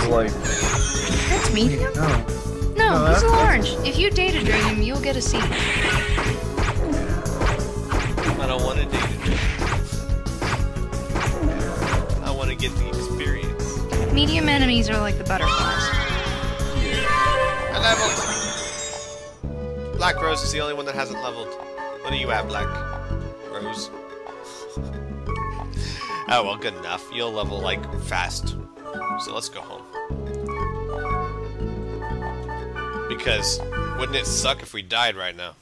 like... That's medium? No. No, he's large. If you data drain him, you'll get a C. I don't want to date it. I want to get the experience. Medium enemies are like the butterflies. I leveled! Black Rose is the only one that hasn't leveled. What are you at, Black Rose? Oh, well, good enough. You'll level, like, fast. So let's go home. Because wouldn't it suck if we died right now?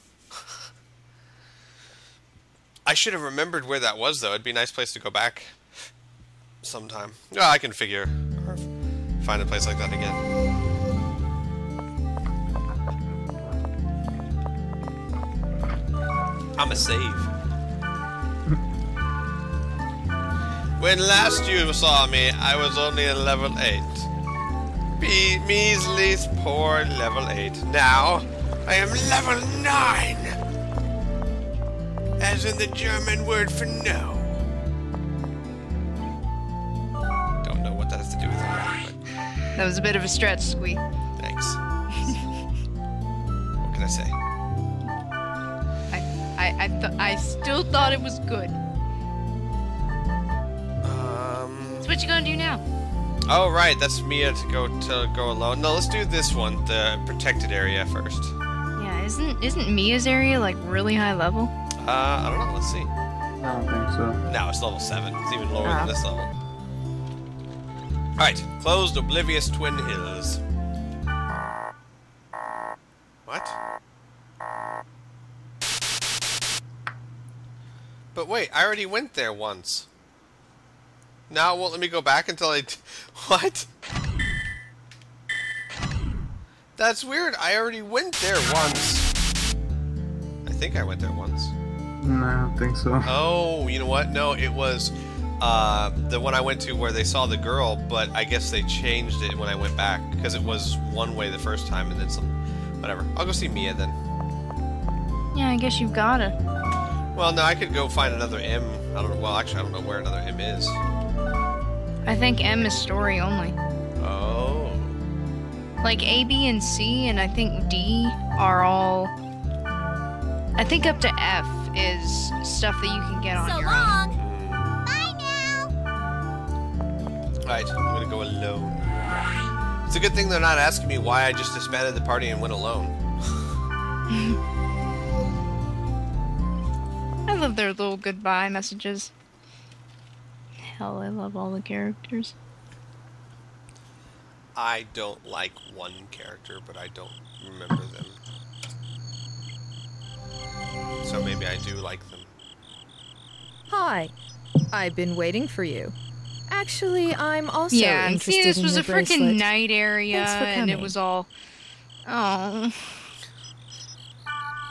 I should have remembered where that was, though. It'd be a nice place to go back sometime. Oh, I can figure or find a place like that again. I'm a save. When last you saw me, I was only in level 8. Measly poor level 8. Now, I am level 9! As in the German word for no. Don't know what that has to do with it, but... That was a bit of a stretch, Squee. Thanks. What can I say? I still thought it was good. So what you gonna do now? Oh right, that's Mia to go alone. No, let's do this one, the protected area first. Yeah, isn't Mia's area like really high level? I don't know. Let's see. I don't think so. No, it's level 7. It's even lower than this level. All right, closed Oblivious Twin Hills. What? But wait, I already went there once. Now it won't let me go back until I... What? That's weird. I already went there once. I think I went there once. No, I don't think so. Oh, you know what? No, it was the one I went to where they saw the girl, but I guess they changed it when I went back, because it was one way the first time and then some... Whatever. I'll go see Mia then. Yeah, I guess you've gotta. Well, no, I could go find another M. I don't know. Well, actually, I don't know where another M is. I think M is story only. Oh. Like A, B, and C, and I think D are all... I think up to F is stuff that you can get on your own. Bye now. Alright, I'm gonna go alone. It's a good thing they're not asking me why I just disbanded the party and went alone. I love their little goodbye messages. Hell, I love all the characters. I don't like one character, but I don't remember them. So maybe I do like them. Hi. I've been waiting for you. Actually, I'm also yeah, and interested see, this in was your a freaking bracelet. night area, Thanks for and it coming. was all... Oh...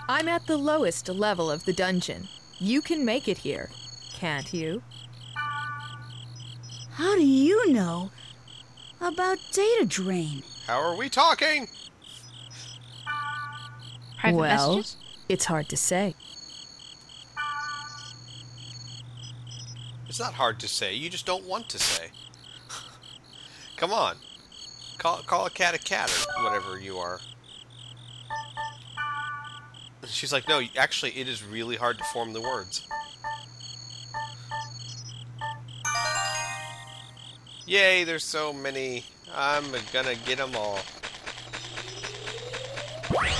I'm at the lowest level of the dungeon. You can make it here, can't you? How do you know about data drain? How are we talking? Private Well, messages? it's hard to say. It's not hard to say, you just don't want to say. Come on. Call a cat, or whatever you are. She's like, no, actually, it is really hard to form the words. Yay, there's so many. I'm gonna get them all. Might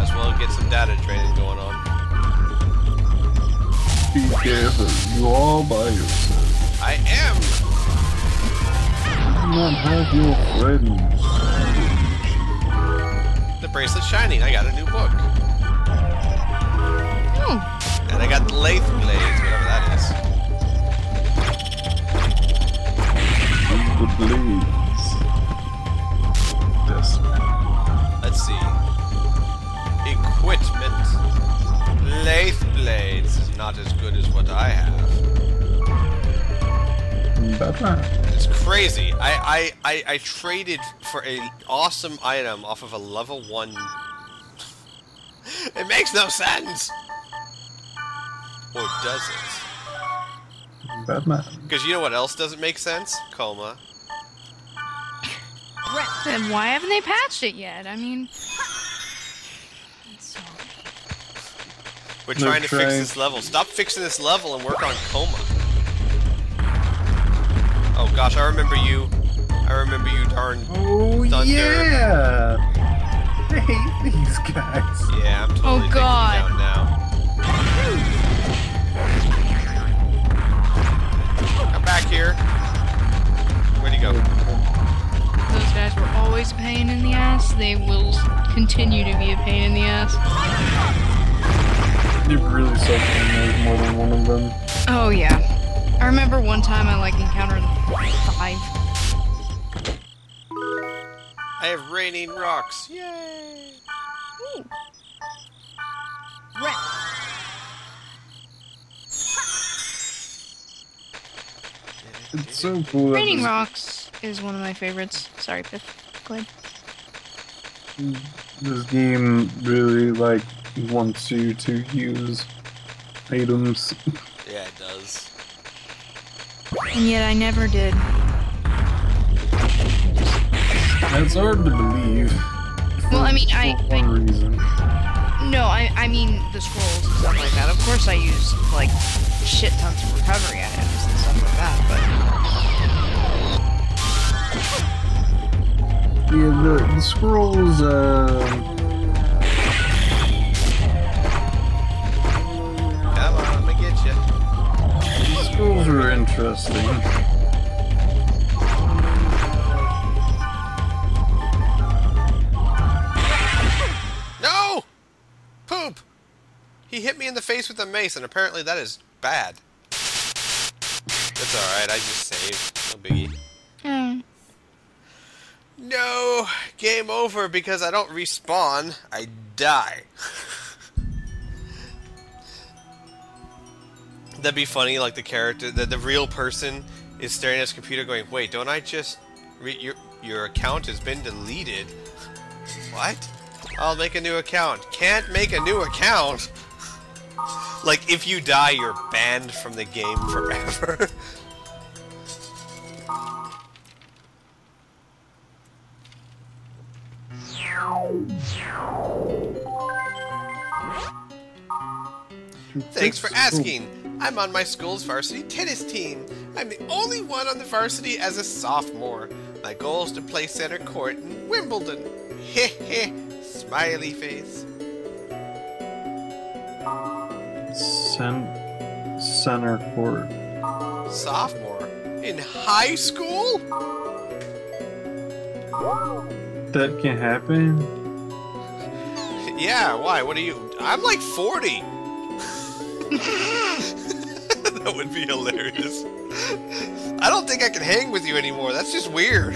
as well get some data training going on. Be careful, you all by yourself. I am! Do not have your friends. The bracelet's shining. I got a new book. Oh, And I got the lathe blades, whatever that is. The blades. Yes. Let's see. Equipment. Lathe blades is not as good as what I have. Batman. It's crazy. I traded for an awesome item off of a level 1. It makes no sense! Or does it? Batman. Because you know what else doesn't make sense? Coma. Then why haven't they patched it yet? I mean, it's so... We're trying to fix this level. Stop fixing this level and work on Coma. Oh gosh, I remember you. I remember you, darn Thunder. Yeah! I hate these guys. Yeah, I'm totally taking you down now. Come back here. Where'd he go? Those guys were always a pain in the ass. They will continue to be a pain in the ass. You really suck when there's more than one of them. Oh yeah. I remember one time I like encountered 5. I have raining rocks. Yay! Ooh. It's so cool that Raining Rocks is one of my favorites. Sorry, Piff. Go ahead. this game really, like, wants you to use items. Yeah, it does. And yet I never did. It's hard to believe. Well, I mean, for one reason. No, I mean the scrolls and stuff like that. Of course I use, like, shit tons of recovery items and stuff like that, but... Yeah, the scrolls, Come on, let me get you. the scrolls are interesting. No! Poop! He hit me in the face with a mace, and apparently that is bad. That's alright, I just saved. No biggie. No! Game over because I don't respawn. I die. That'd be funny, like the character, the real person is staring at his computer going, wait, don't I just... your account has been deleted. What? I'll make a new account. Can't make a new account! Like, if you die, you're banned from the game forever. Thanks for asking. I'm on my school's varsity tennis team. I'm the only one on the varsity as a sophomore. My goal is to play center court in Wimbledon. Heh heh. Smiley face. Center court. Sophomore? In high school? That can happen? Yeah, why? What are you? I'm like 40. That would be hilarious. I don't think I can hang with you anymore. That's just weird.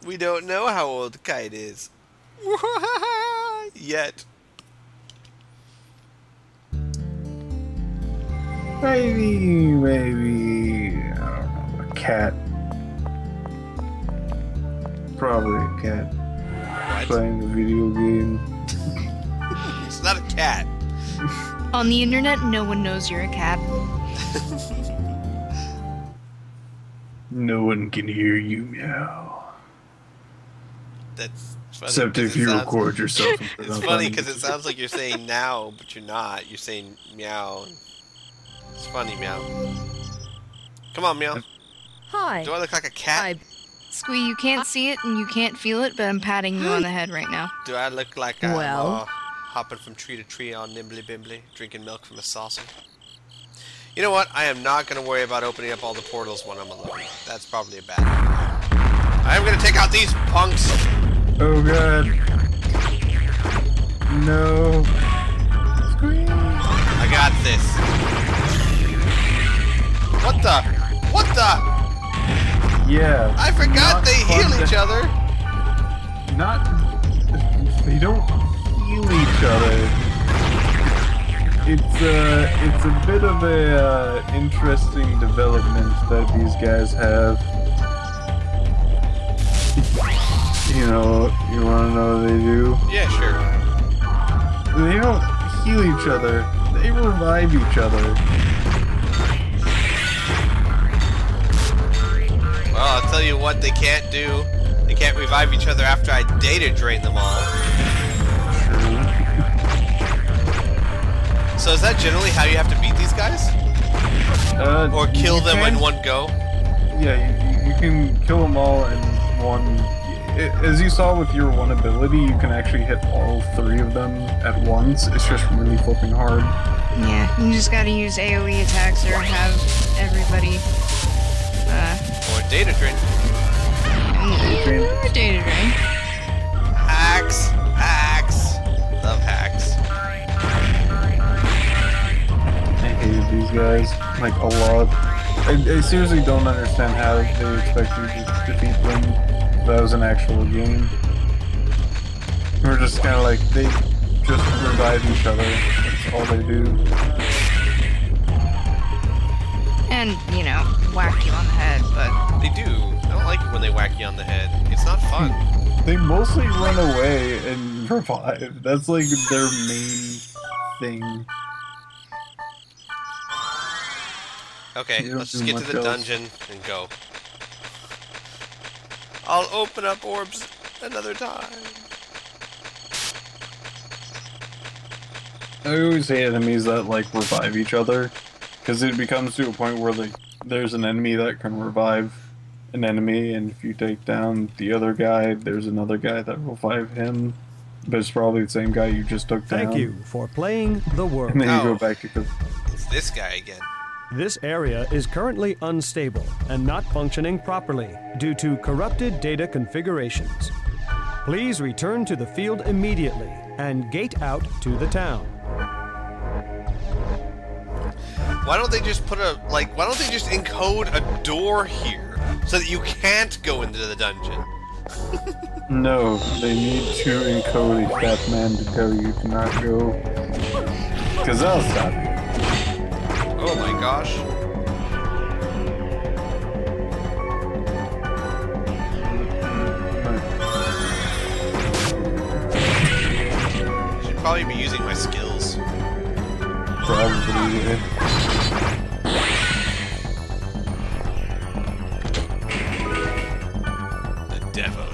We don't know how old Kite is. Yet. Maybe, I don't know, a cat. Probably a cat. What? Playing a video game. It's not a cat. On the internet, no one knows you're a cat. No one can hear you meow. That's funny. Except if you record yourself. And put it It's up funny on because it sounds like you're saying now, but you're not. You're saying meow. It's funny, meow. Come on, meow. Hi. Do I look like a cat? Squee, you can't see it and you can't feel it, but I'm patting you on the head right now. Do I look like I'm Well. hopping from tree to tree on Nimbly Bimbly, drinking milk from a saucer? You know what? I am not going to worry about opening up all the portals when I'm alone. That's probably a bad idea. I'm going to take out these punks. Oh god. No. I got this. What the? What the? Yeah. I forgot they heal each other. Not. They don't heal each other. it's a bit of a interesting development that these guys have. You know, you want to know what they do? Yeah, sure. They don't heal each other. They revive each other. Well, I'll tell you what they can't do. They can't revive each other after I data drain them all. So is that generally how you have to beat these guys? Or kill them in one go? Yeah, you can kill them all in one. As you saw with your one ability, you can actually hit all 3 of them at once. It's just really flipping hard. Yeah, you just gotta use AoE attacks or have everybody, Or data drain. Data drain. Hacks! Hacks! Love hacks. I hated these guys, like, a lot. I seriously don't understand how they expect you to defeat them. That was an actual game. We're just kind of like, they just revive each other. That's all they do. And, you know, whack you on the head, but... They do. I don't like it when they whack you on the head. It's not fun. They mostly run away and revive. That's like their main thing. Okay, You don't let's do just get to much the else. dungeon and go. I'll open up orbs another time. I always hate enemies that like revive each other, because it becomes to a point where like there's an enemy that can revive an enemy, and if you take down the other guy, there's another guy that will revive him, but it's probably the same guy you just took down. Thank you for playing the world. And then you Oh. go back to the... It's this guy again. This area is currently unstable and not functioning properly due to corrupted data configurations. Please return to the field immediately and gate out to the town. Why don't they just put a, like, why don't they just encode a door here so that you can't go into the dungeon? No, they need to encode a fat man to tell you to not go, because I'll stop you. Oh my gosh. Should probably be using my skills. Probably, yeah. The devil.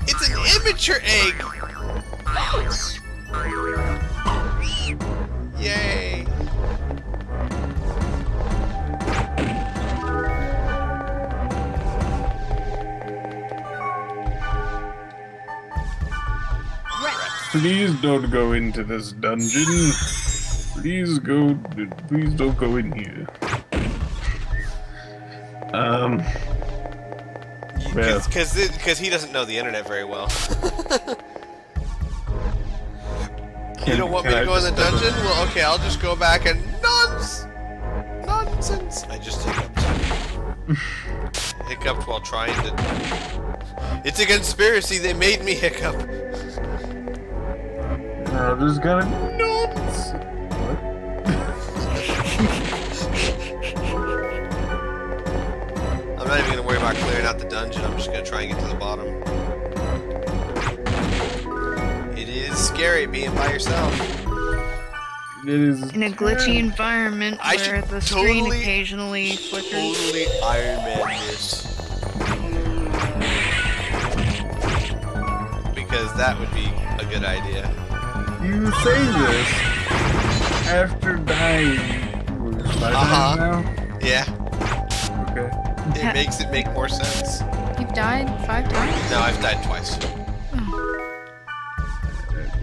It's an immature egg! Yay! Please don't go into this dungeon. Please don't go in here. Well, Because he doesn't know the internet very well. You don't want me to go in the dungeon? Well, okay, I'll just go back and nonsense. I just hiccuped. Hiccuped while trying to. It's a conspiracy. They made me hiccup. I just got nuts. What? I'm not even gonna worry about clearing out the dungeon. I'm just gonna try and get to the bottom. It is scary being by yourself. It is In a glitchy environment I where should the screen totally- occasionally flickers. Totally Iron Man this. Because that would be a good idea. You say this after dying. What, 5 times now? Yeah, Okay. it makes it make more sense. You've died 5 times? No, I've died twice.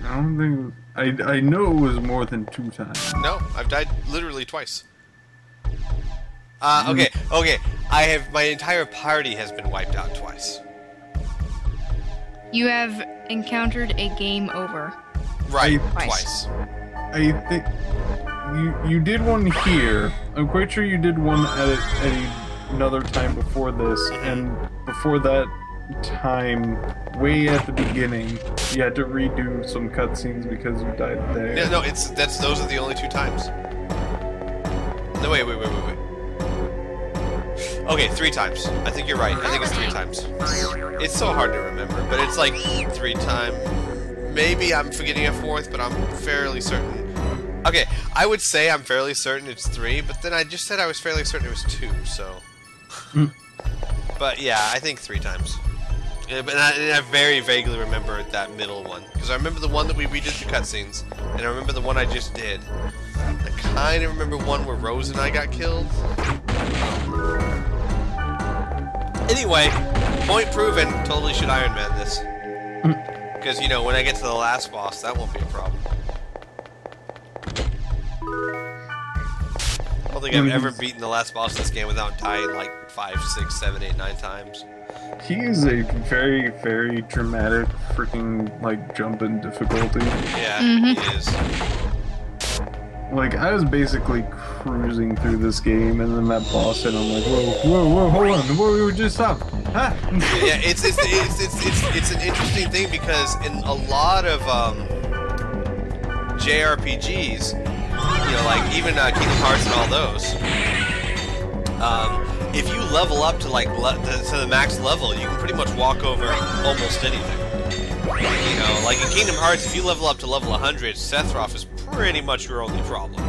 I don't think. I know it was more than 2 times. No, I've died literally twice. Okay. I have, my entire party has been wiped out twice. You have encountered a game over. Right, Twice. twice. I think you did one here. I'm quite sure you did one at another time before this, and before that, time way at the beginning. You had to redo some cutscenes because you died there. No, those are the only 2 times. No, wait. Okay, 3 times. I think you're right. I think it's 3 times. It's so hard to remember, but it's like 3 times. Maybe I'm forgetting a 4th, but I'm fairly certain. Okay, I would say I'm fairly certain it's 3, but then I just said I was fairly certain it was 2, so... But yeah, I think 3 times. But I very vaguely remember that middle one. Because I remember the one that we redid the cutscenes, and I remember the one I just did. I kind of remember one where Rose and I got killed. Anyway, point proven. Totally should Iron Man this. Because, you know, when I get to the last boss, that won't be a problem. I don't think I've ever beaten the last boss of this game without dying like 5, 6, 7, 8, 9 times. He is a very, very dramatic freaking, like, jump in difficulty. Yeah, he is. Like, I was basically cruising through this game, and then that boss hit, I'm like, whoa, hold on, whoa, just stop. Ah. Yeah, it's an interesting thing because in a lot of JRPGs, you know, like even Kingdom Hearts and all those, if you level up to like to the max level, you can pretty much walk over almost anything. You know, like in Kingdom Hearts, if you level up to level 100, Sephiroth is pretty much your only problem.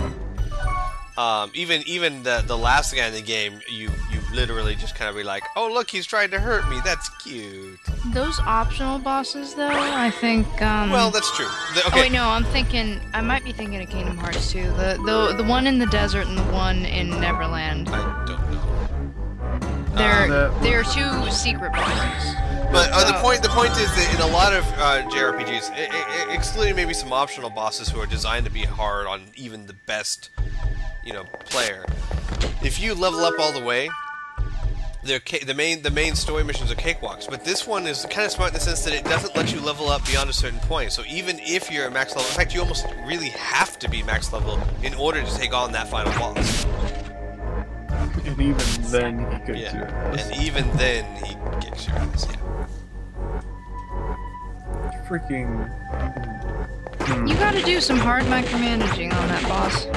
Even the last guy in the game, you literally just kind of be like, oh look, he's trying to hurt me. That's cute. Those optional bosses, though, I think. Well, that's true. Okay. Oh wait, no, I might be thinking of Kingdom Hearts 2. The one in the desert and the one in Neverland. I don't know. They're 2 secret bosses. But the point is that in a lot of JRPGs, excluding maybe some optional bosses who are designed to be hard on even the best, you know, player, if you level up all the way, the main story missions are cakewalks. But this one is kind of smart in the sense that it doesn't let you level up beyond a certain point. So even if you're at max level, in fact, you almost really have to be max level in order to take on that final boss. And even then, he kicks your ass. And even then, he kicks your ass. Yeah. Freaking. You gotta do some hard micromanaging on that boss.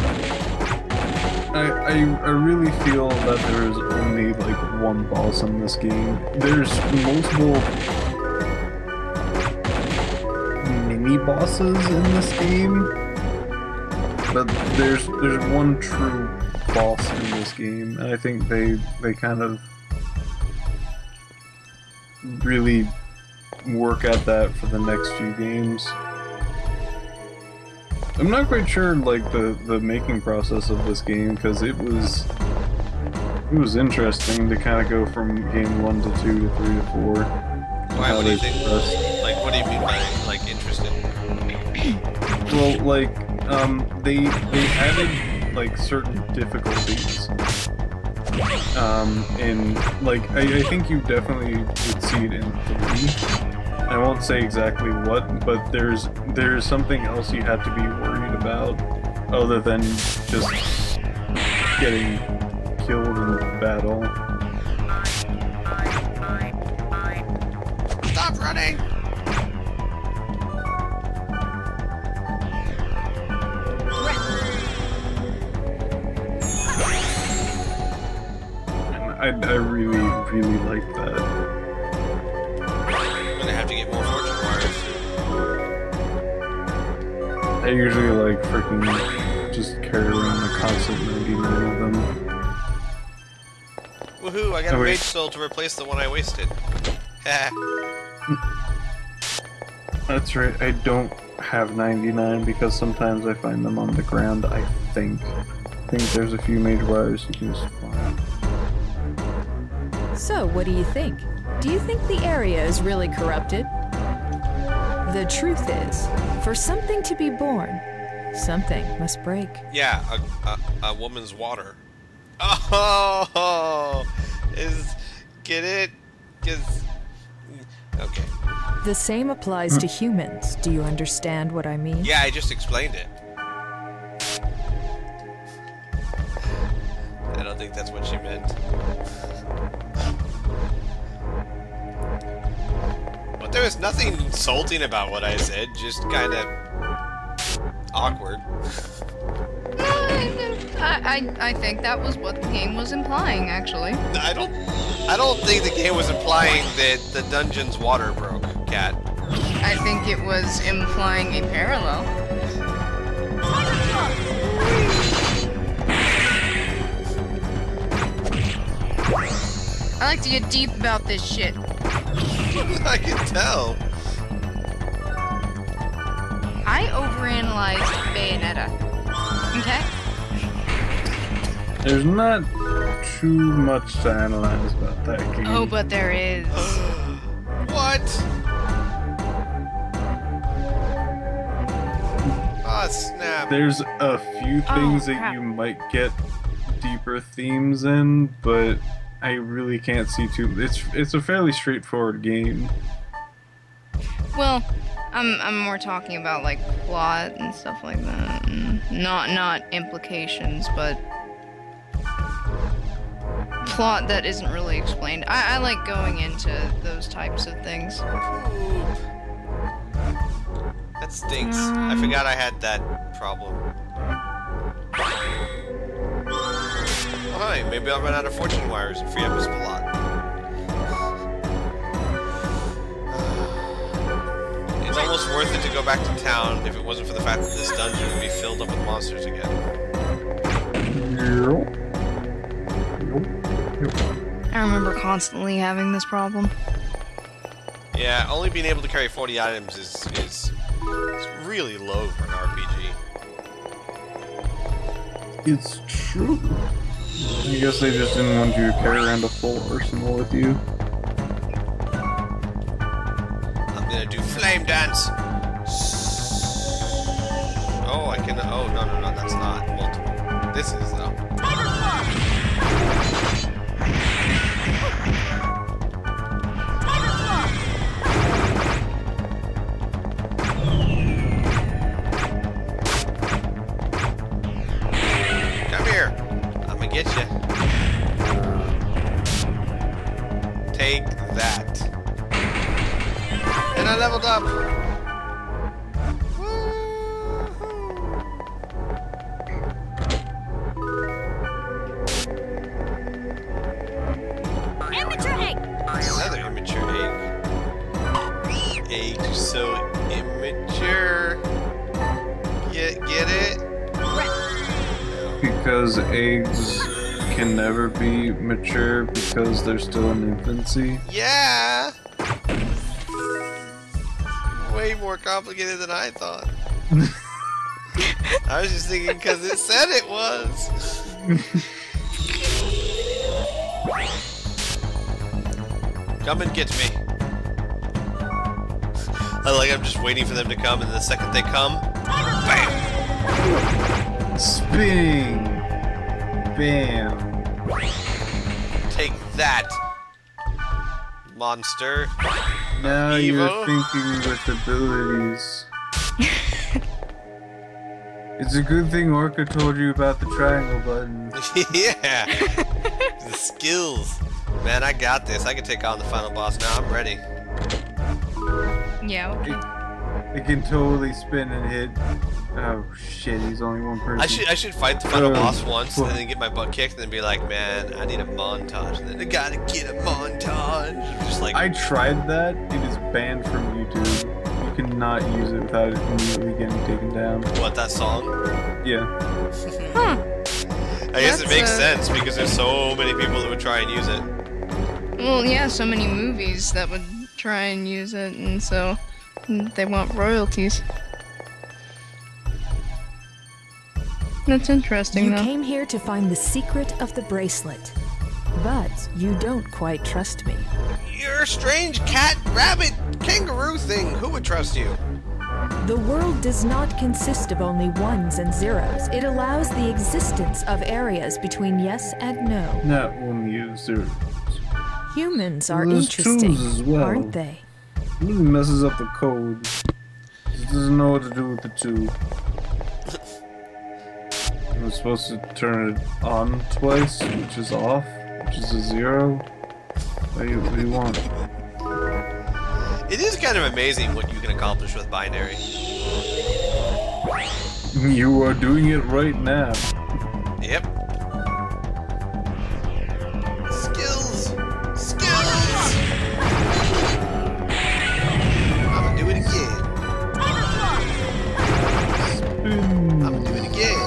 I really feel that there's only like one boss in this game. There's multiple mini bosses in this game, but there's one true boss in this game, and I think they kind of really work at that for the next few games. I'm not quite sure, like, the making process of this game, because it was interesting to kind of go from game 1 to 2 to 3 to 4. Why? What do you think? Like, what do you mean by, like, interesting? Well, like, they added, like, certain difficulties. And, like, I think you definitely would see it in 3. I won't say exactly what, but there's something else you have to be worried about other than just getting killed in battle. Stop running! And I really, really like that. Have to get more fortune wires. I usually like freaking just carry around a constant 99 of them. Woohoo, I got a Mage Soul to replace the one I wasted. That's right, I don't have 99 because sometimes I find them on the ground, I think. I think there's a few mage wires you can just find. So, what do you think? Do you think the area is really corrupted? The truth is, for something to be born, something must break. Yeah, a woman's water. Oh, get it? Okay. The same applies to humans. Do you understand what I mean? Yeah, I just explained it. I don't think that's what she meant. There was nothing insulting about what I said, just kind of awkward. I think that was what the game was implying, actually. I don't think the game was implying that the dungeon's water broke, Cat. I think it was implying a parallel. I like to get deep about this shit. I can tell. I overanalyzed Bayonetta. Okay? There's not too much to analyze about that game. Oh, but there is. What? Oh, snap. There's a few things that crap. you might get deeper themes in, but I really can't see too. It's a fairly straightforward game. Well, I'm more talking about like plot and stuff like that. Not implications, but plot that isn't really explained. I like going into those types of things. That stinks. I forgot I had that problem. Oh, hi, maybe I'll run out of fortune wires and free up this plot. It's almost worth it to go back to town if it wasn't for the fact that this dungeon would be filled up with monsters again. I remember constantly having this problem. Yeah, only being able to carry 40 items is really low for an RPG. It's true. I guess they just didn't want you to carry around a full arsenal with you. I'm gonna do flame dance. Oh, I can. Oh, no, that's not multiple. This is though. Come here. I'm gonna get you. Take that. And I leveled up. Immature egg! Another immature egg. Egg so immature. Get it? Because eggs can never be mature because they're still in infancy. Yeah. Way more complicated than I thought. I was just thinking because it said it was. Come and get me. I'm just waiting for them to come, and the second they come, bam! Spinning! Bam! Take that, monster. Now Evo? you're thinking with abilities. It's a good thing Orca told you about the triangle button. Yeah! The skills. Man, I got this. I can take on the final boss now. I'm ready. Yeah, okay. It can totally spin and hit. Oh shit, he's only one person. I should fight the final boss once and then get my butt kicked and then be like, man, I need a montage. And then I gotta get a montage. Just like I tried that. It is banned from YouTube. You cannot use it without it immediately getting taken down. what, that song? Yeah. Huh. I guess it That's, makes sense because there's so many people that would try and use it. Well, yeah, so many movies that would try and use it, and so they want royalties. That's interesting, You though. came here to find the secret of the bracelet, but you don't quite trust me. You're a strange cat, rabbit, kangaroo thing. Who would trust you? The world does not consist of only ones and zeros. It allows the existence of areas between yes and no. Not only user. Humans are There's interesting, twos as well. aren't they? Really messes up the code. Just doesn't know what to do with the two. I'm supposed to turn it on twice, which is off, which is a 0. What do you want? It is kind of amazing what you can accomplish with binary. You are doing it right now. Yep. Skills! Skills! I'm gonna do it again. I'm gonna do it again.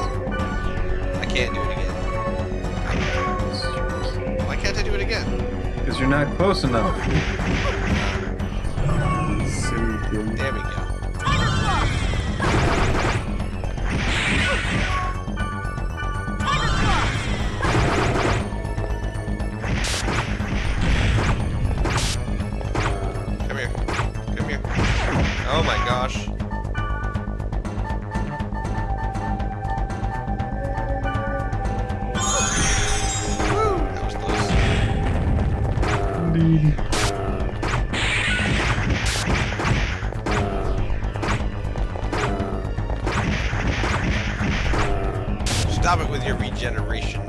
I can't do it again. Why can't I do it again? Because you're not close enough. There we go. Come here. Come here. Oh my gosh. Woo! That was close. Indeed. Stop it with your regeneration.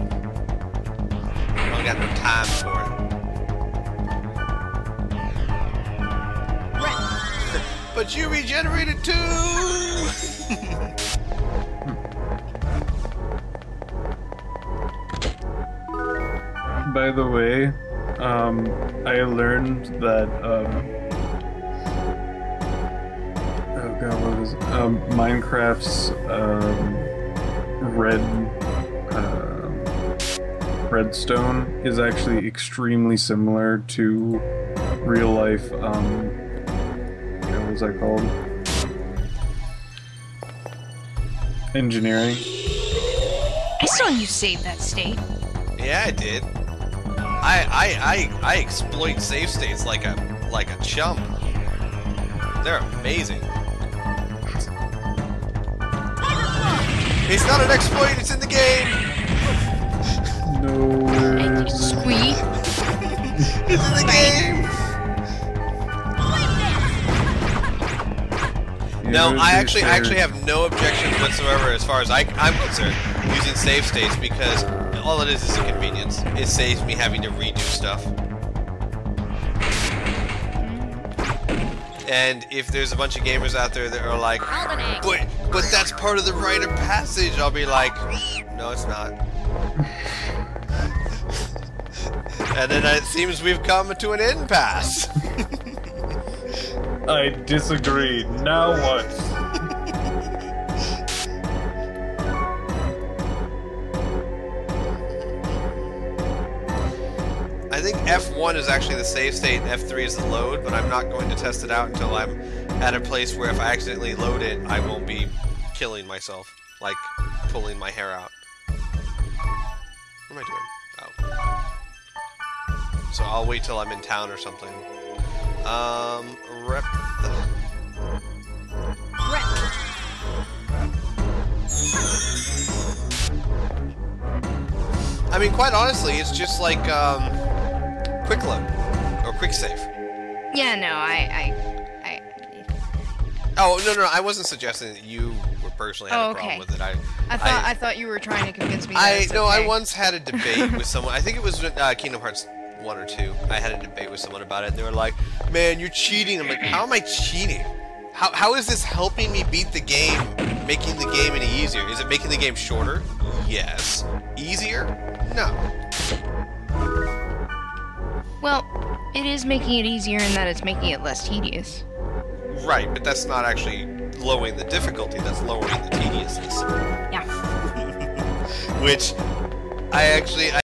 I don't got no time for it. But you regenerated too! By the way, I learned that, oh god, what is it? Minecraft's, redstone is actually extremely similar to real life, what was that called? Engineering. I saw you save that state. Yeah, I did. I exploit save states like a chump. They're amazing. It's not an exploit, it's in the game! No way. Squee. It's in the game! No, I actually have no objections whatsoever as far as I'm concerned using save states because all it is a convenience. It saves me having to redo stuff. And if there's a bunch of gamers out there that are like, but that's part of the rite of passage, I'll be like, no, it's not. And then it seems we've come to an impasse. I disagree. Now what? I think F1 is actually the save state and F3 is the load, but I'm not going to test it out until I'm at a place where if I accidentally load it, I won't be killing myself, like pulling my hair out. What am I doing? Oh. So I'll wait till I'm in town or something. Rep the... I mean, quite honestly, it's just like, quick load. Or quick save. Yeah, no, Oh, no, I wasn't suggesting that you were personally had a problem with it. I thought you were trying to convince me that it's okay. I once had a debate with someone, I think it was Kingdom Hearts 1 or 2. I had a debate with someone about it, and they were like, man, you're cheating. I'm like, how am I cheating? How is this helping me beat the game, making the game any easier? Is it making the game shorter? Yes. Easier? No. Well, it is making it easier in that it's making it less tedious. Right, but that's not actually lowering the difficulty, that's lowering the tediousness. Yeah. Which, I